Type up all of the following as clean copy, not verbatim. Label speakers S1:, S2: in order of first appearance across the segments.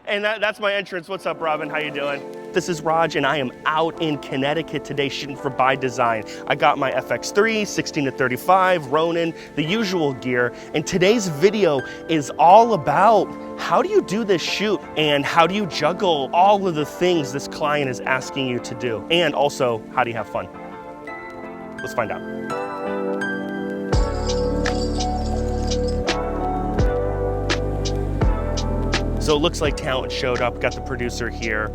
S1: And that's my entrance. What's up, Robin? How you doing? This is Raj, and I am out in Connecticut today shooting for By Design. I got my FX3, 16-35, Ronin, the usual gear. And today's video is all about how do you do this shoot and how do you juggle all of the things this client is asking you to do? And also, how do you have fun? Let's find out. So it looks like talent showed up, got the producer here.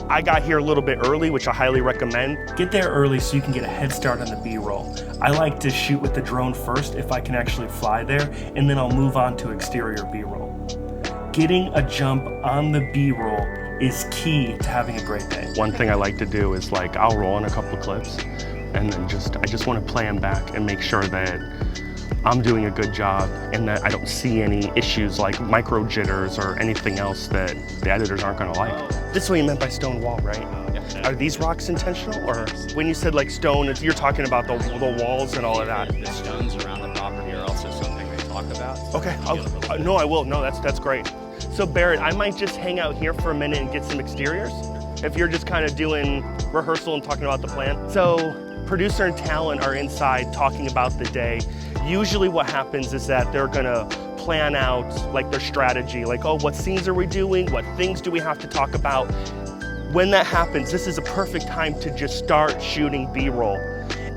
S1: I got here a little bit early, which I highly recommend. Get there early so you can get a head start on the B-roll. I like to shoot with the drone first if I can actually fly there, and then I'll move on to exterior B-roll. Getting a jump on the B-roll is key to having a great day. One thing I like to do is I'll roll in a couple of clips, and then I just want to play them back and make sure that I'm doing a good job and that I don't see any issues like micro jitters or anything else that the editors aren't gonna like. This is what you meant by stone wall, right? Yeah. Are these rocks intentional? Or when you said stone, you're talking about the walls and all of that?
S2: The stones around the property are also something they talk about.
S1: Okay, no, I will. No, that's great. So Barrett, I might just hang out here for a minute and get some exteriors if you're just kind of doing rehearsal and talking about the plan. So producer and talent are inside talking about the day. Usually what happens is that they're gonna plan out their strategy, oh, what scenes are we doing? What things do we have to talk about? When that happens, this is a perfect time to just start shooting B-roll.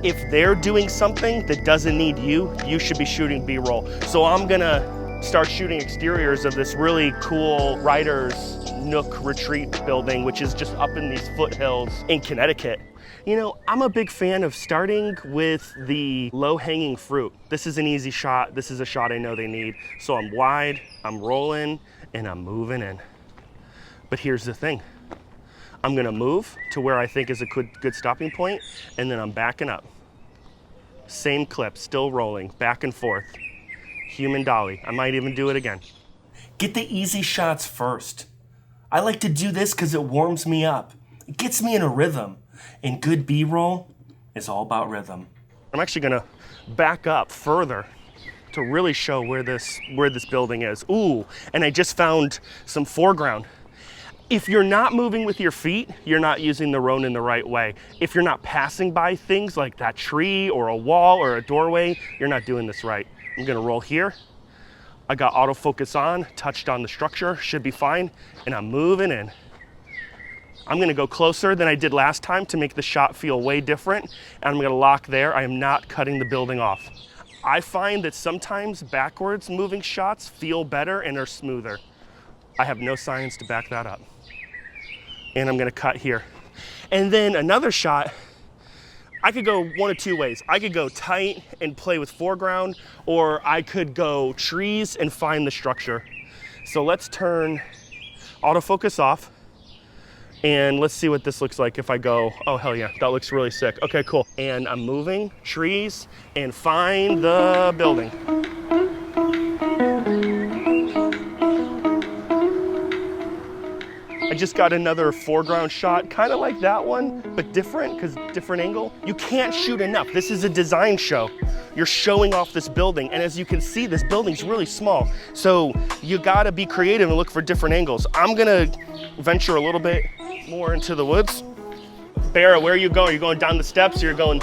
S1: If they're doing something that doesn't need you, you should be shooting B-roll. So I'm gonna start shooting exteriors of this really cool writer's nook retreat building, which is just up in these foothills in Connecticut. You know, I'm a big fan of starting with the low-hanging fruit. This is an easy shot. This is a shot I know they need. So I'm wide, I'm rolling, and I'm moving in. But here's the thing. I'm gonna move to where I think is a good stopping point, and then I'm backing up. Same clip, still rolling, back and forth. Human dolly. I might even do it again. Get the easy shots first. I like to do this because it warms me up. It gets me in a rhythm. And good B-roll is all about rhythm. I'm actually gonna back up further to really show where this building is. Ooh, and I just found some foreground. If you're not moving with your feet, you're not using the Ronin the right way. If you're not passing by things like that tree or a wall or a doorway, you're not doing this right. I'm gonna roll here. I got autofocus on, touched on the structure, should be fine, and I'm moving in. I'm gonna go closer than I did last time to make the shot feel way different, and I'm gonna lock there. I am not cutting the building off. I find that sometimes backwards moving shots feel better and are smoother. I have no science to back that up. And I'm gonna cut here. And then another shot, I could go one of two ways. I could go tight and play with foreground, or I could go trees and find the structure. So let's turn autofocus off. And let's see what this looks like if I go, oh, hell yeah, that looks really sick. Okay, cool. And I'm moving trees and find the building. I just got another foreground shot, kind of like that one, but different, because different angle. You can't shoot enough. This is a design show. You're showing off this building, and as you can see, this building's really small. So you gotta be creative and look for different angles. I'm gonna venture a little bit more into the woods. Barra, where are you going? Are you going down the steps, or you're going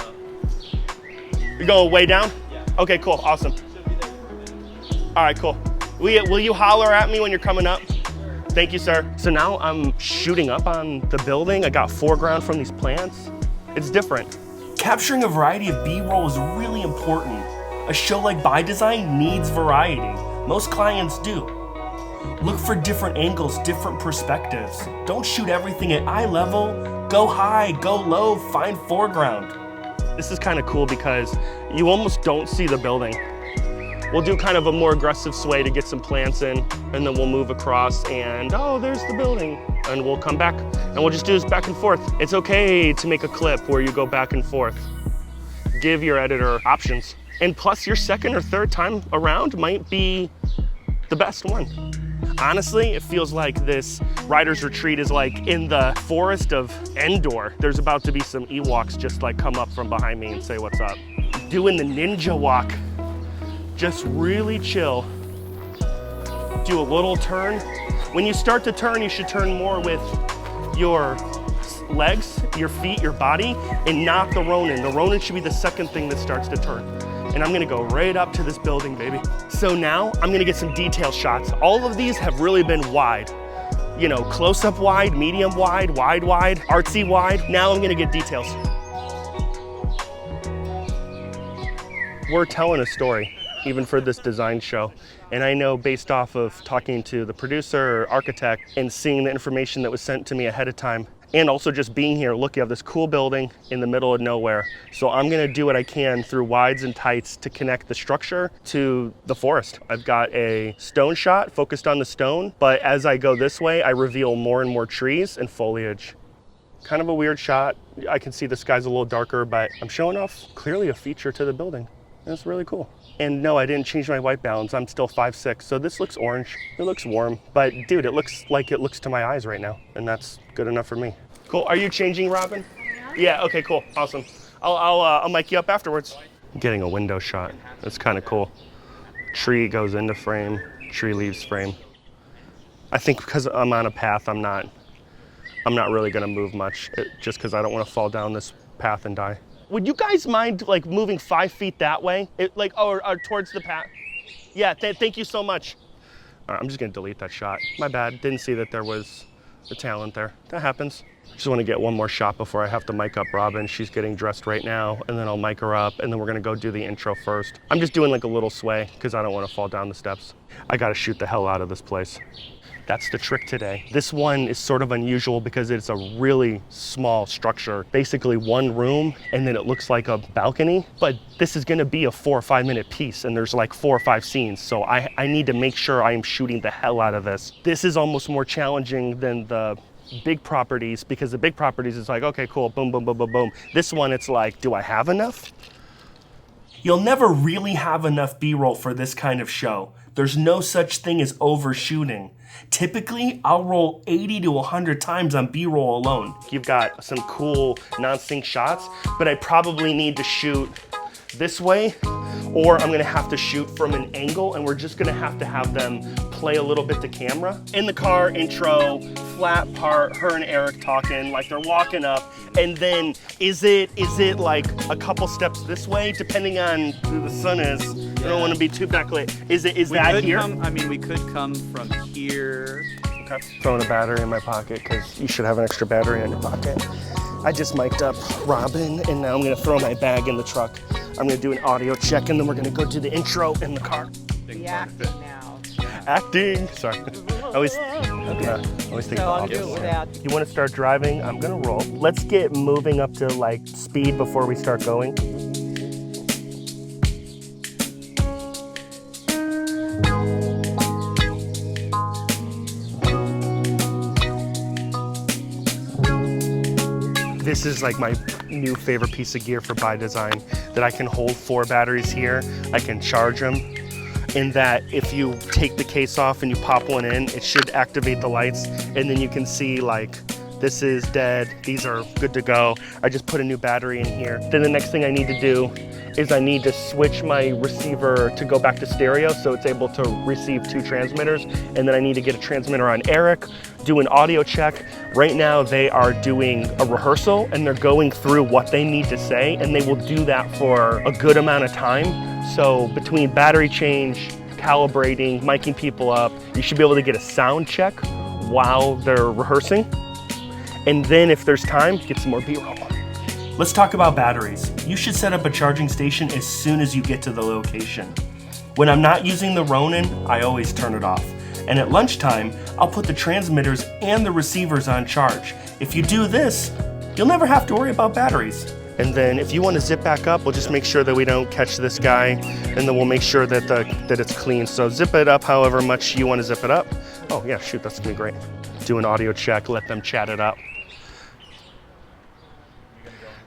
S1: way down? Yeah. Okay, cool, awesome. All right, cool. Will you holler at me when you're coming up? Thank you, sir. So now I'm shooting up on the building. I got foreground from these plants. It's different. Capturing a variety of B-roll is really important. A show like By Design needs variety. Most clients do. Look for different angles, different perspectives. Don't shoot everything at eye level. Go high, go low, find foreground. This is kind of cool because you almost don't see the building. We'll do kind of a more aggressive sway to get some plants in, and then we'll move across and, oh, there's the building. And we'll come back and we'll just do this back and forth. It's okay to make a clip where you go back and forth. Give your editor options. And plus your second or third time around might be the best one. Honestly, it feels like this writer's retreat is in the forest of Endor. There's about to be some Ewoks just come up from behind me and say what's up. Doing the ninja walk. Just really chill. do a little turn. When you start to turn, you should turn more with your legs, your feet, your body, and not the Ronin. The Ronin should be the second thing that starts to turn. And I'm gonna go right up to this building, baby. So now I'm gonna get some detail shots. All of these have really been wide. You know, close-up wide, medium wide, wide, artsy wide. Now I'm gonna get details. We're telling a story, even for this design show. And I know based off of talking to the producer or architect and seeing the information that was sent to me ahead of time, and also just being here, look, you have this cool building in the middle of nowhere. So I'm gonna do what I can through wides and tights to connect the structure to the forest. I've got a stone shot focused on the stone, but as I go this way, I reveal more and more trees and foliage. Kind of a weird shot. I can see the sky's a little darker, but I'm showing off clearly a feature to the building. That's really cool. And no, I didn't change my white balance. I'm still 5'6", so this looks orange. It looks warm, but dude, it looks like it looks to my eyes right now, and that's good enough for me. Cool. Are you changing, Robin? Yeah. Okay. Cool. Awesome. I'll mic you up afterwards. I'm getting a window shot. That's kind of cool. Tree goes into frame. Tree leaves frame. I think because I'm on a path, I'm not really gonna move much, just because I don't want to fall down this path and die. Would you guys mind like moving 5 feet that way? Or towards the path? Yeah, thank you so much. All right, I'm just gonna delete that shot. My bad, didn't see that there was the talent there. That happens. Just wanna get one more shot before I have to mic up Robin. She's getting dressed right now, and then I'll mic her up, and then we're gonna go do the intro first. I'm just doing like a little sway, because I don't wanna fall down the steps. I gotta shoot the hell out of this place. That's the trick today. This one is sort of unusual because it's a really small structure, basically one room, and then it looks like a balcony, but this is gonna be a 4 or 5 minute piece, and there's like 4 or 5 scenes, so I need to make sure I am shooting the hell out of this. This is almost more challenging than the big properties, because the big properties is like, okay, cool, boom, boom, boom, boom, boom. This one, it's like, do I have enough? You'll never really have enough B-roll for this kind of show. There's no such thing as overshooting. Typically, I'll roll 80 to 100 times on B-roll alone. You've got some cool non-sync shots, but I probably need to shoot this way, or I'm gonna have to shoot from an angle, and we're just gonna have to have them play a little bit to camera. In the car, intro, flat part, her and Eric talking, like they're walking up, and then is it like a couple steps this way, depending on who the sun is? Yeah. I don't want to be too backlit. Is that here?
S2: We could come from here.
S1: Okay. Throwing a battery in my pocket, because you should have an extra battery in your pocket. I just mic'd up Robin, and now I'm gonna throw my bag in the truck. I'm gonna do an audio check, and then we're gonna go do the intro in the car.
S3: The acting now.
S1: Acting. Sorry. I always think
S3: I'll
S1: about
S3: do it without.
S1: You want to start driving? I'm gonna roll. Let's get moving up to like speed before we start going. This is like my new favorite piece of gear for by design, that I can hold 4 batteries here. I can charge them. In that if you take the case off and you pop one in, it should activate the lights, and then you can see like, this is dead, these are good to go. I just put a new battery in here. Then the next thing I need to do is I need to switch my receiver to go back to stereo so it's able to receive 2 transmitters, and then I need to get a transmitter on Eric, do an audio check. Right now they are doing a rehearsal, and they're going through what they need to say, and they will do that for a good amount of time. So between battery change, calibrating, miking people up, you should be able to get a sound check while they're rehearsing. And then if there's time, get some more B-roll. Let's talk about batteries. You should set up a charging station as soon as you get to the location. When I'm not using the Ronin, I always turn it off. And at lunchtime, I'll put the transmitters and the receivers on charge. If you do this, you'll never have to worry about batteries. And then if you want to zip back up, we'll just make sure that we don't catch this guy, and then we'll make sure that that it's clean. So zip it up however much you want to zip it up. Oh yeah, shoot, that's gonna be great. Do an audio check, let them chat it up.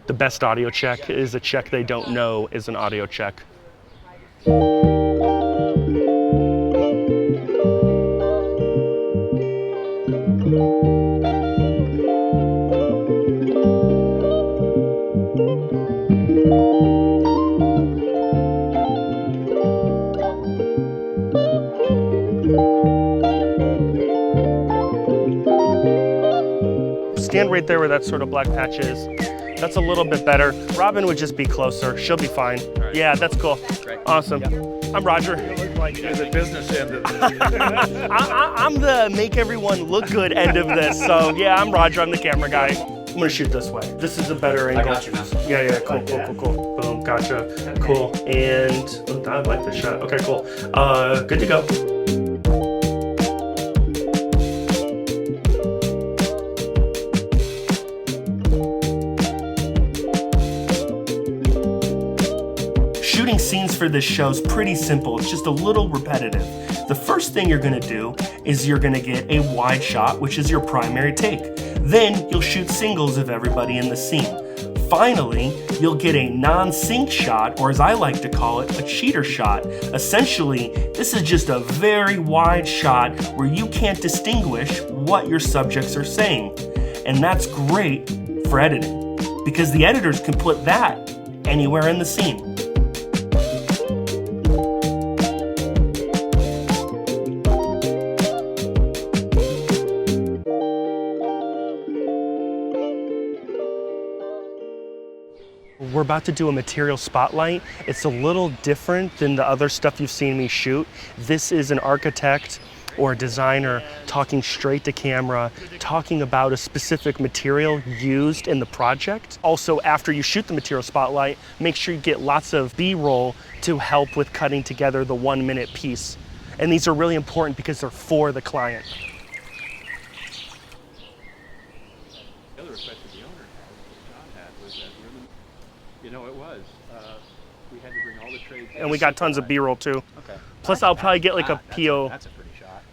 S1: The best audio check is a check they don't know is an audio check. stand right there where that sort of black patch is. That's a little bit better. Robin would just be closer. She'll be fine.
S2: Right.
S1: Yeah, that's cool.
S2: Great.
S1: Awesome.
S2: Yep.
S1: I'm Roger.
S4: Like you're the business end of this.
S1: I'm the make everyone look good end of this. So yeah, I'm Roger. I'm the camera guy. I'm gonna shoot this way. This is a better angle.
S2: I got you, man.
S1: Yeah, cool. Boom, gotcha. Cool. And oh, I like this shot. Okay, cool. Good to go. Shooting scenes for this show is pretty simple. It's just a little repetitive. The first thing you're gonna do is you're gonna get a wide shot, which is your primary take. Then you'll shoot singles of everybody in the scene. Finally, you'll get a non-sync shot, or as I like to call it, a cheater shot. Essentially, this is just a very wide shot where you can't distinguish what your subjects are saying. And that's great for editing, because the editors can put that anywhere in the scene. We're about to do a material spotlight. It's a little different than the other stuff you've seen me shoot. This is an architect or a designer talking straight to camera, talking about a specific material used in the project. Also, after you shoot the material spotlight, make sure you get lots of B-roll to help with cutting together the 1-minute piece. And these are really important because they're for the client.
S4: The other request that the owner had, was that Ronin, you know, it was. We had to bring all the trades.
S1: And we got tons of B-roll too.
S4: Okay.
S1: Plus, I'll probably get like a PO.
S4: That's a pretty shot.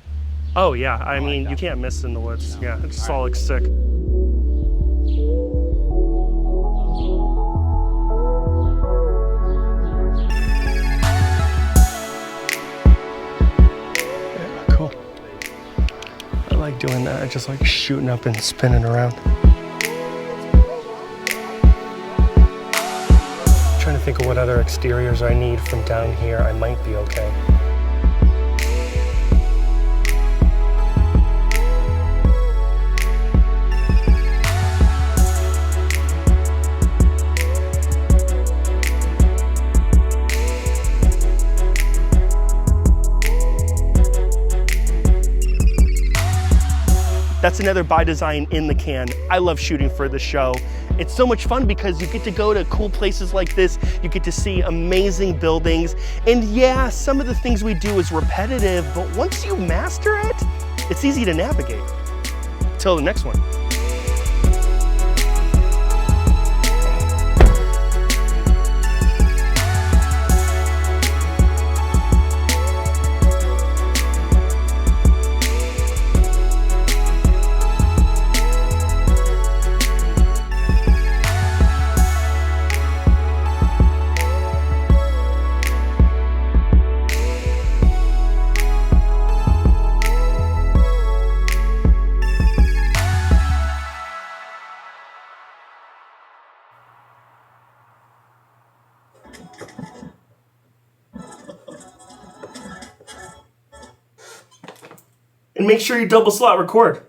S1: Oh yeah, I mean, you can't miss in the woods. Yeah, it just all looks sick. Yeah, cool. I like doing that. I just like shooting up and spinning around. Trying to think of what other exteriors I need from down here. I might be okay. That's another by design in the can. I love shooting for the show. It's so much fun because you get to go to cool places like this. You get to see amazing buildings. And yeah, some of the things we do is repetitive, but once you master it, it's easy to navigate. Till the next one. And make sure you double slot record.